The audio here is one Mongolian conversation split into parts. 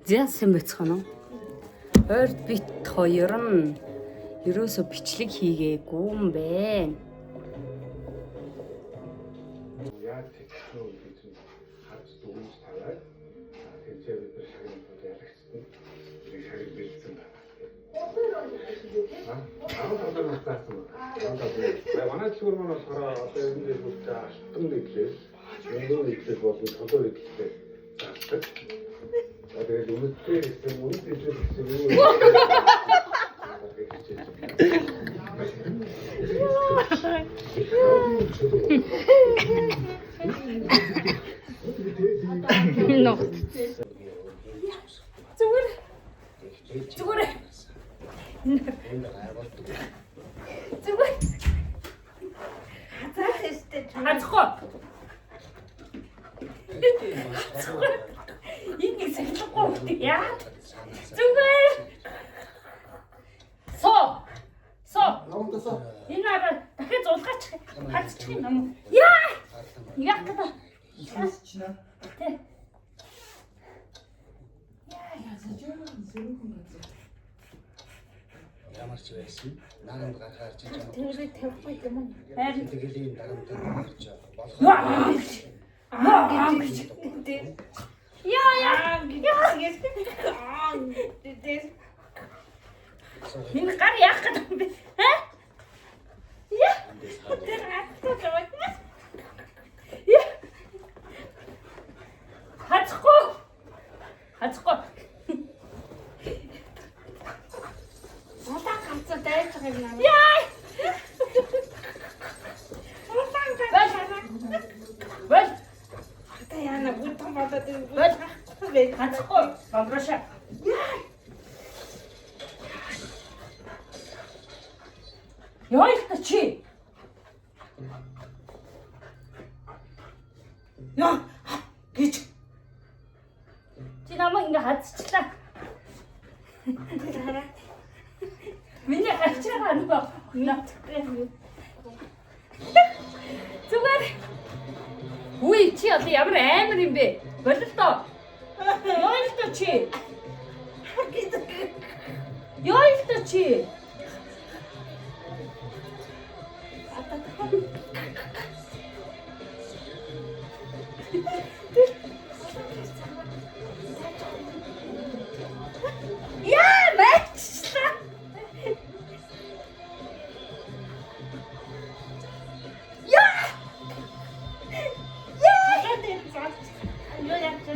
Зяасан бэцхэн үү? Ойрд бит хоёр нь ерөөсө бичлэг хийгээгүй юм бэ. Яа тэгсэн гэж харж дүгнж тавиад тэнцээ бид нар шагнал ялагдсан. Би шагнал бэлдсэн байна. Аа таасан. Манай зүгээр маань болохоор одоо энэ дээр бүгд алтан нэглээ. Өнөө нэглэл болон толгой нэглэлтэй заасан. Тэгээд үнэхээр гэсэн үнэт нэглэл гэсэн юу? No. Зүгээр. Зүгээр. Зүгээр. Хацхгүй. Инийг сэглэхгүй яа. Зүгээр. Соо. Энэ араа дахиад зулгаач хацчих юм уу? Яа! Яг гэдэг. Тэ. Ямар ч байсан наганд гарахаар чинь тэрийг тавихгүй юм уу? харин тэгэлийн дарамт гарч болох. Яа. Энэ гар яах гэдэг юм бэ? Хэ? Яа. Тэр хатчихгүй. Яа. Хатчихгүй. Улаан ганцаа дайж байгаа юм аа. Яа. Улаан ганцаа. Бэл. Та яана бүтэн болоод Бэл. Хатчихгүй. Бамбраша. Яа их чи. Яа. Гэж. Чи намайг ингээ хадчихлаа. Миний хачаа нөгөө нотгоо. Зүгээр. Үгүй чи одоо ямар амар юм бэ? Бололтой. Яа чи? Яа чи? Яа, мэчсэн.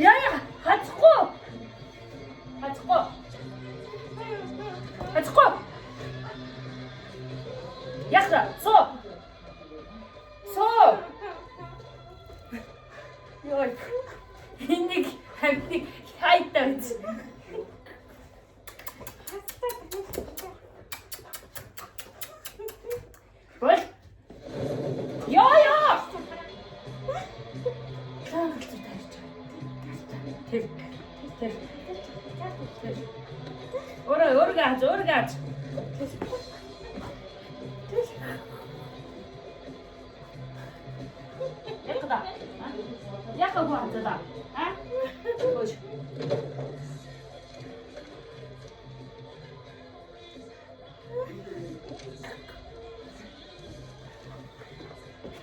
Яа, хацхгүй. Яхта, соо. Яа. Энийг хамтыг хайтай үз. Бол. Яа. Тэр. Ургаач. Яка гуанзада? А? Ой.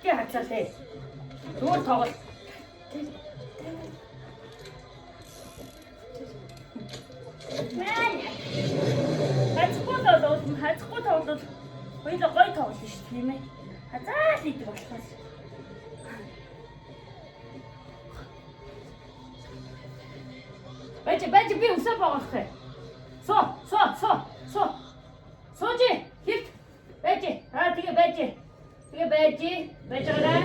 Тэ хацaalээ. Зүгээр тоглол. Хацгүй тоглол. Хоёул гой тоглол шүү дээ, тийм ээ. Хазаа л идэг болохоос. Бэж би усаа боогох юм. Сожи. Хит. Бэж. Тэгээ бэж. Бэжараа.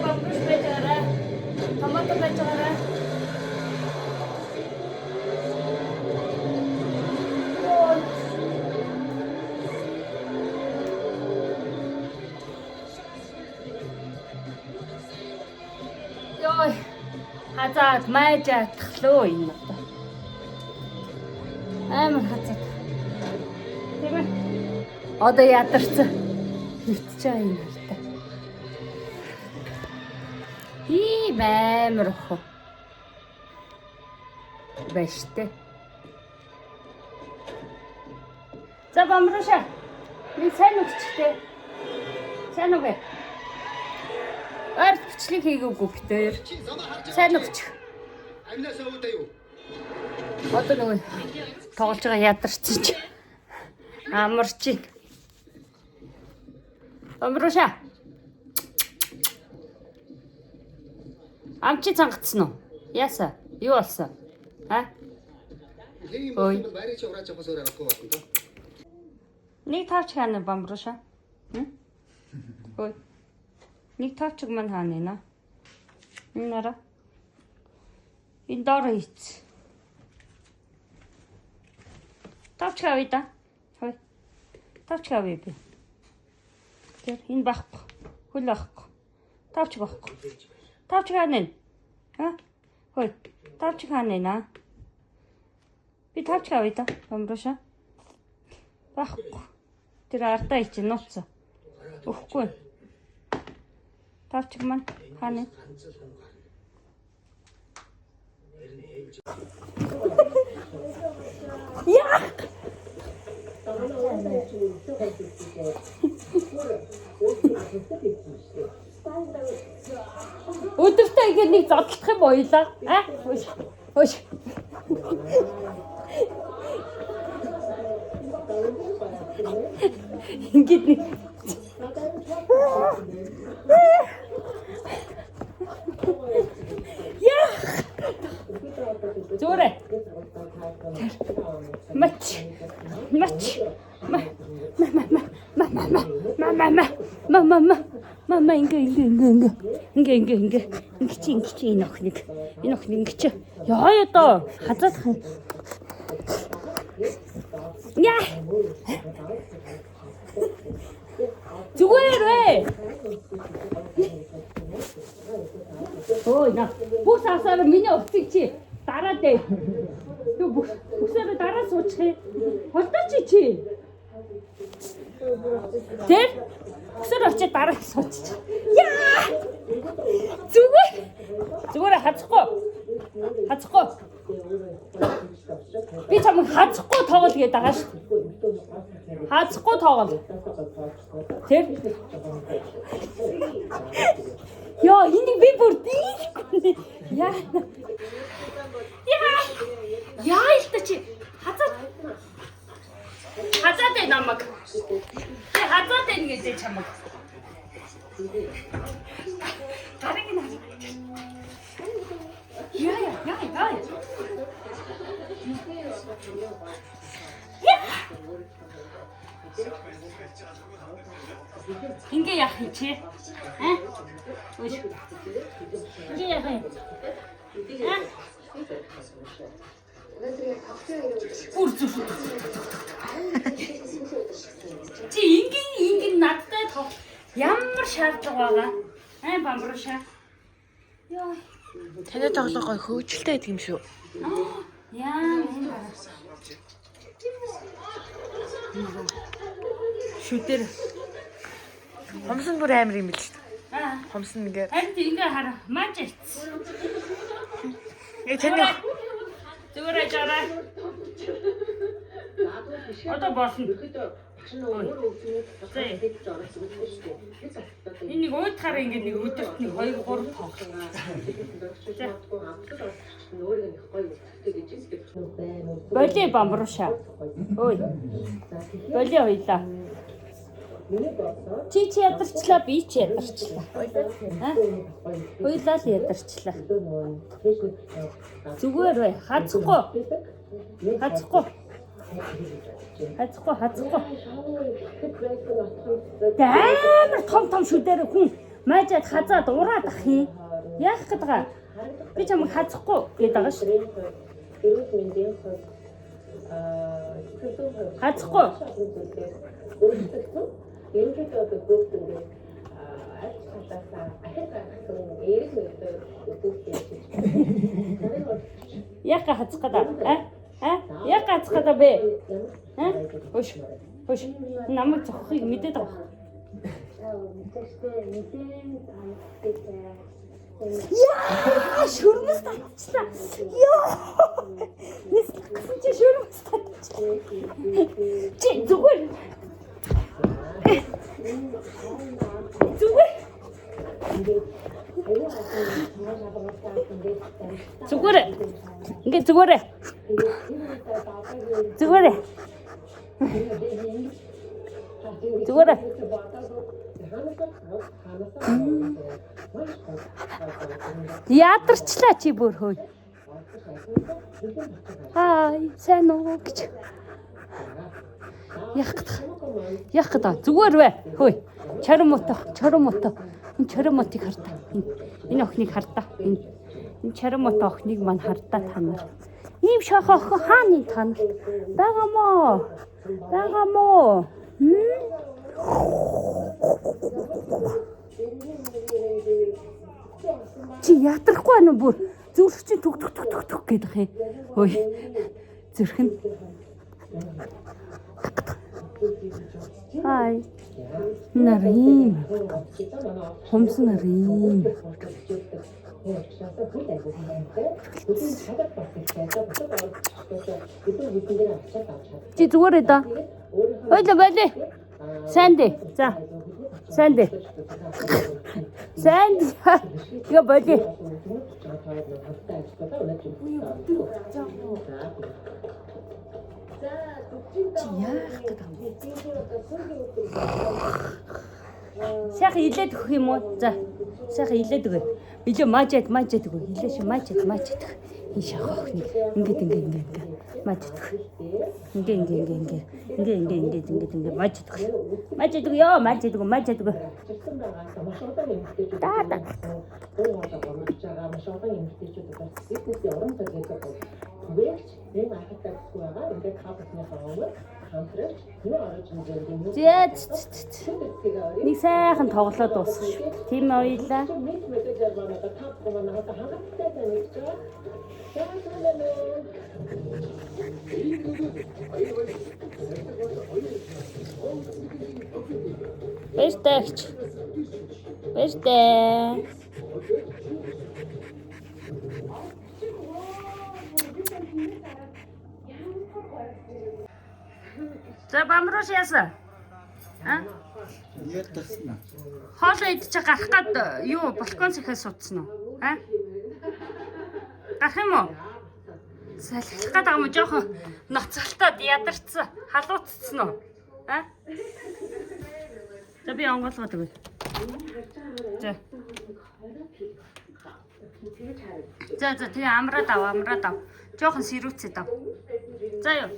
Бамбуш бэжараа. Томато бэжараа. Йой. Хазаад майжаа тахлоо энэ одоо. Амар хазаад. Тийм ээ. Одоо ядарсан. Хитчээ юм хэлтэй. Ийм амар охоо. байна шүү дээ. За бамруулаа. Би сайн үгчтэй. Сайн уу гэ. Ард бичлэг хийгээгүй битээр. Сайн үгч. Амнаас өвдөө юу? Одоо нөгөө тоглож байгаа ядарч чи. Амарч. Бамруулаа. Амчи цангацсан уу? Яаса? Юу болсон? Ой. Барич ураач авахсаар авахгүй байна даа. Нэг тавч хаана бамруулаа? Ой. Нэг тавчг маань хаана нэ? Энэ нара. Энэ доор хийц. Тавч хавъя да. Хой. Тавч хавъя би. Тэр энэ байхгүй. Хөл байхгүй. Тавч байхгүй. Тавч хаана нэ? Хой. Тавч хаана нэ? Би тавч хавъя да. Бамруулаа. Байхгүй. Тэр ардаа ич нууцсан. Өгөхгүй. Тавчг маань хаана? Яа! Өдөртөө ингэ нэг зодтолдох юм боёлаа. Хөөш. Ингээд нэг яа! Зүрэ. Мач. Мама ингээ энэ охиныг ингэж яа ёо хазаад яа зүгээр ээ ой на бүх сасаар миний өвцөг чи дараад ээ юу бүсээр дараа суучих холдооч чи тэр бүсээр очиж дараа суучих яа зүгээр хацахгүй би чамайг хацахгүй тоглол гээд байгаа шүү хацахгүй тоглол тэр яа энийг би бүр дийлэхгүй яа л та чи хазаад ээ намайг би хазаад ээ гэж чамайг гарыг наа яа ингээ яах юм чи ой ингээ яах юм чи ингийн надтай тоо ямар шаардлага байгаа бамруулаа яа танай тоглоо гой хөөжилтэй байдаг юм шүү. яа шүтэр Хомсон бүр амар юм бил шүү. Хомсон ингээд харин ингээ хара маач ийц таны зүгээр ажаараа одоо болсон энийг уйтахаар ингээд нэг өдөрт нэг 2 3 тоглох. Боли бамруулаа. Ой. Боли хоёлаа. Чи ядарчлаа би ч ядарчлаа. Хоёлаа л ядарчлаа. Зүгээр бай. Хацхгүй. Амар том шүү дээр хүн маажаад хазаад ураад ах юм. Яах гээд байгаа? Би чамайг хазахгүй гээд байгаа шүү. Хазахгүй. Яка хацах гэдэг? Яка хацах гэдэг бэ? Хөөш. Намайг цохохыг мэдээд байгаа. Яа, шүрмэс татчихлаа. Яа. Нэслэхсэн чи шүрмэс татчихлаа. Чи зүгээр. Зүгээр. Зүгээр. Ингээ зүгээр. Зүгээр. Зүгээр. Ядарчлаа чи бүр хөөе. Хай, сайн уу гэж. Яах гэдэг. Зүгээр вэ. Хөөе. Чарамото. Энэ чарамотыг хардаа. Энэ охиныг хардаа. Энэ чарамото охиныг мань хардаа та нар. Ийм шахах охин хааны та нар. Байгаа мó. Чи яатрахгүй байна уу бүр? Зүрх чи түг гэдэг хэ. Хөөе. Зүрх нь. Хай. Нарийн. Хомс нарийн. Чи зүгээр ээ да. Ойлоо байлээ. Сайн дээ. За. Сайн дээ. Сайн. Яа байлээ. Сайхан илээд өгөх юм уу? За. Сайхан илээд өгөө. Илээ маажаад өгөө. Илээ ши маажаад. Энэ шахах охиныг ингээд маажаад өгөө. Ингээ маажаад өгөө. Маажаад өгөө. Да. Нэг сайхан тоглоод дуусах шүү. Тийм ойлаа. Бэжтэй. За бамруш яасан? Яртасна. Хоолоо идэж гарах гад юу балкон сэхээс суудсан уу? Гарах юм уу? Салхилах гээд байгаа юм жоохон ноцгалтаад ядарцсан. Халууцсан уу? За би онгоолгоод өгье. За. За тэгээ амраад ав. Жоохон сэрүүцээд ав. За юу.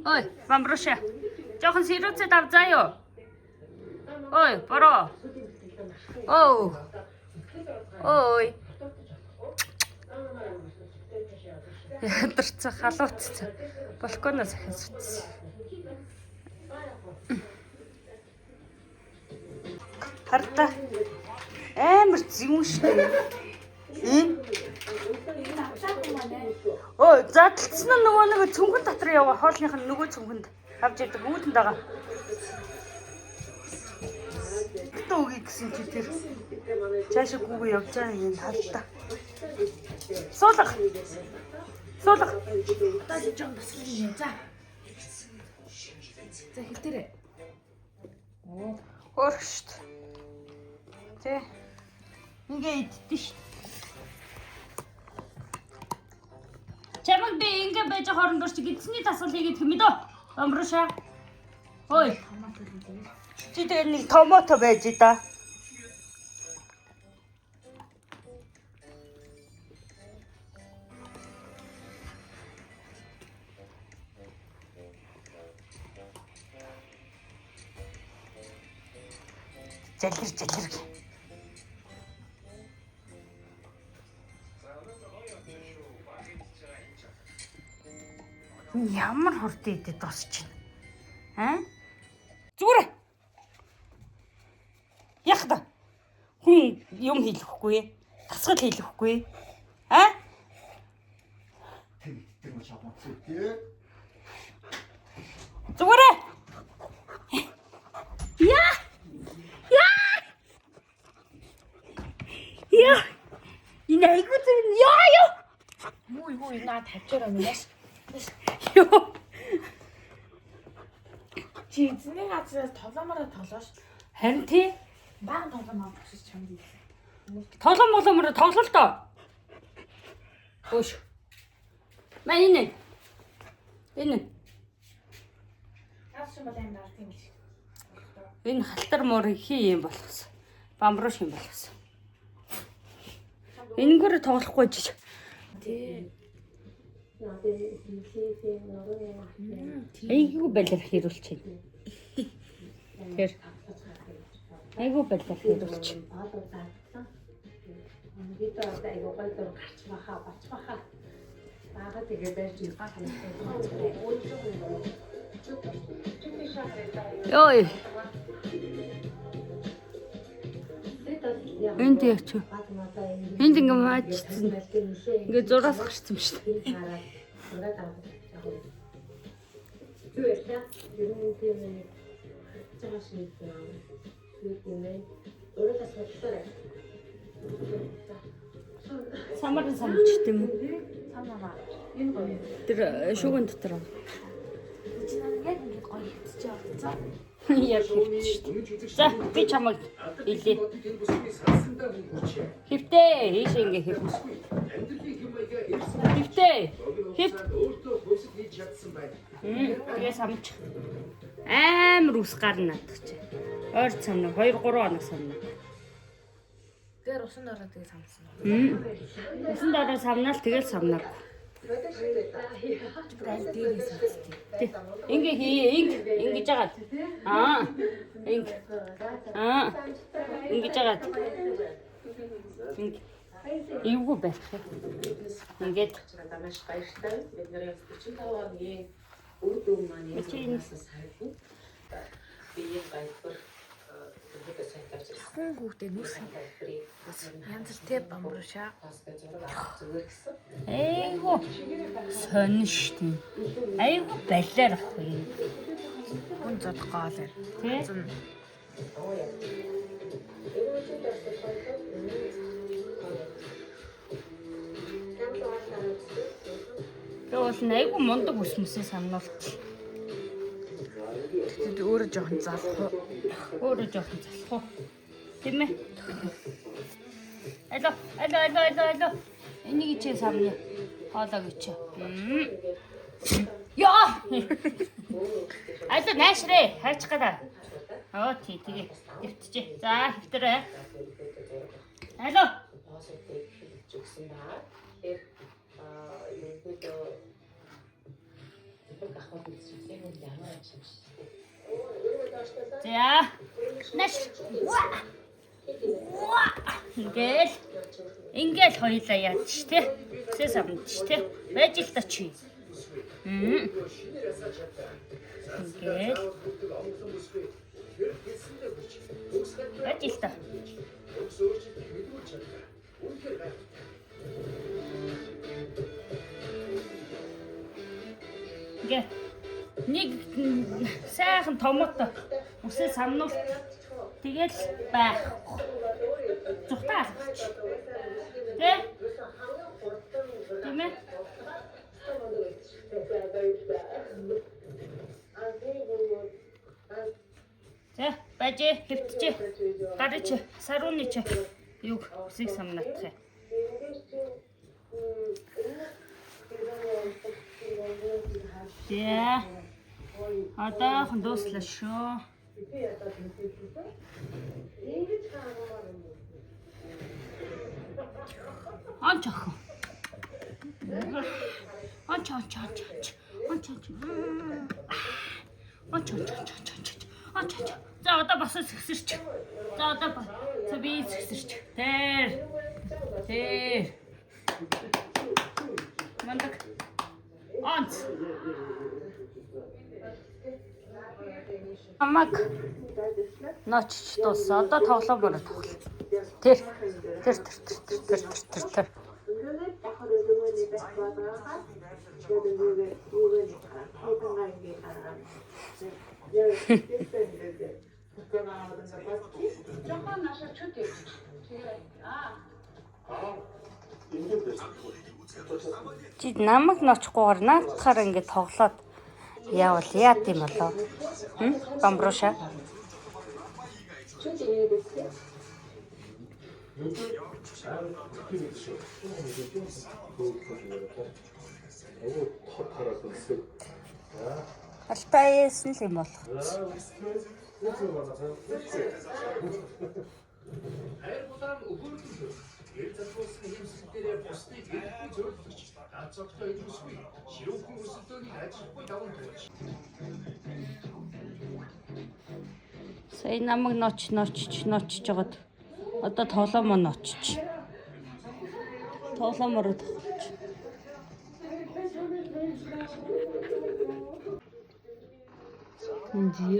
Ой, бамруша. Жоохон сэрүүцээд ав заа юу. Ой, бороо. Ой. Ядарцсан, халууцсан. Балконоос ахиж утсан. Харта. Амар зэвүүн шүү. Ой, задлцсан нь нөгөө нэг цүнхэн дотор яваа хоолных нь нөгөө цүнхэнд авч яадаг үүдэн дагаа. Төө үгүй гэсэн чи тэр цаашаа гүгөө явж байгаа юм халтаа. Суулга. Таа жоо баслын. За. За хилтэрэ. Оршт. Тэ. Ингээ идтэн ш. Чамд би ингээ байж хоорондор чи гидсний тасгал хийгээд хэмэд үү? Амруша. Ой. Чи тэр нэг томото байж да. Залэр. Ямар хурд идэд тосч байна. Зүгээр. Яах вэ? Хүн юм хийлэхгүй. Тасгал хийлэхгүй. Зүгээр. айгуу зүр ёо. Юу наа тавьчаар юм яаш. Ёо. Чи эзний газраас толомороо толоош. Харин тий. Баан толомоо авчих чамд. Тоглоом моломор тоглол доо. Хөөш. Мань энэ. Авч бол юм даа тийм биш. Энэ халтар муур хий юм болохсон. Бамбрууш юм болохсон. Энэгээр тоглохгүй жиж. Тий. Айгуу балер хэрүүлч. Тэр. Айгуу балер хэрүүлч. Ёй. Энд яач вэ? Энд ингээ маачсан. Ингээ зураас гарсан шүү дээ. Самар самч тийм үү? Самараа. Тэр шүүгэн дотор. Чи яг ингэ гоё хэвчээ орцоо. Яг хэвчээ. За би чамайг илээ. Хэвтээ ийш ингээ хэвтээ. Хэвтээ. Хэвт. Тэгээ самч. Амар ус гарна надад чи. Ойр цамна 2 3 хоног самна. Тэр усан дараа тэгээ самсан. Усан дараа самнаал тэгэл самнаа. Аль дээрээс үстэй. Ингээ ингэж агаад. Ингэж агаад. Эвгүй байх. Ингээд. Үр дүн маань ясаас харагдана. Биеийн баялбар бүгд сайтарч ирсэн. Хүн хүүхдээ нүс янз бүр тэп бамбуушаа. Зүгээр гэсэн. Айгу сонь штий. Айгу балиар ахгүй. Хүн зод гоолэр. Тэ? Тэгвэл айгу мундаг өсмөсөө сануулчих. Тэд өөрөө жоохон залах. Өөрөө жоохон залах уу. Тийм ээ. Алло. Энийг чи самны. Хоолоо гэж. Яа! Алло наашрээ. Хайчих гадаа. Оо тий тэгээ. Хэвтчихэ. За хэвтэрээ. Алло. Жигсэн баа. Тэр ерөнхийдөө тэр гахаад үзсэн юм ямар юм шиг. За. Наш. Ингээл хоёлаа яад ч те. Тэсээ самд ч те. Байж л та чи. Ингээл. Байж л та. Ингээ. Нэг сайхан томото үсээ самнуул. Тэгэл байх. Зүхтаа алгач. Тэ? Тийм ээ. За, бажи хэвтчээ. Гарч сарууны чи юг үсийг самнаах. За. Одоохон дууслаа шүү. Анчах. За одоо бас сэгсэрч. За одоо би сэгсэрч. Тэр. Мандаг. Анц. Амаг ночч дуусаа. Одоо тоглоом бороо тоглоо. Тэр. Чи намайг ночихгүйгээр наадахаар ингээд тоглоод яавал яа тийм болоо. Бамбруша. Алтайсэн л юм бол. Сая намайг ноочж жагаад одоо тоглоомоо ноочж. Тоглоомоор тоглож.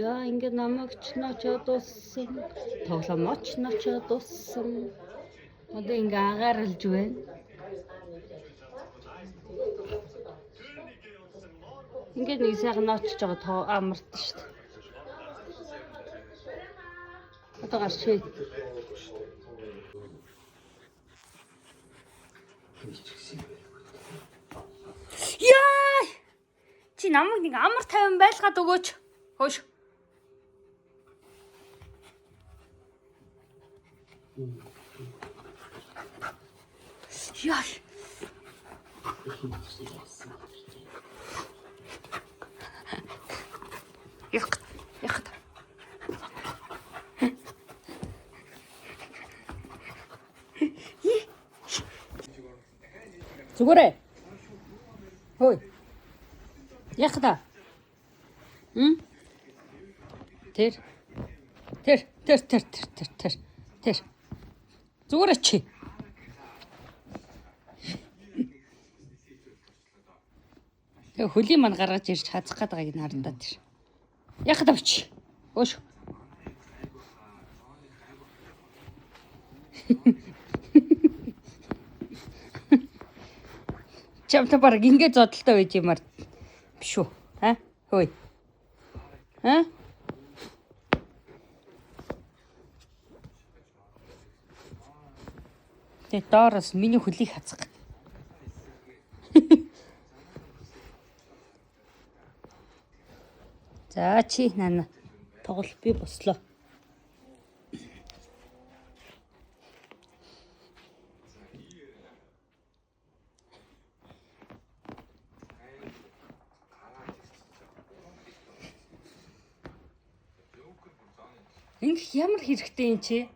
Яа ингэ намайг ч ноочоод уссан. Тоглоомоо ч ноочоод уссан. Одоо ингэ агааралж байна. Ингээд нэг сайхан ноочж байгаа амарт шүү дээ. Одоо гарч хээ. Яа! Чи намайг нэг амар тайван байлгаад өгөөч. Хөөш. Яа! Ях. Зүгээрээ. Хөөе. Ях та. Тэр. Зүгээрээ чи. Тэгээ хөлийн мань гаргаж ирж хазах гээд байгааг нь харандаа тэр. Ях тавч. Өөш. Чамтай баг ингэ зодолтой байж юмар биш үү? Хөөе. Тэ доороос миний хөлийг хазах. За чи нана тоглол би бослоо. Ингэх ямар хэрэгтэй юм чи?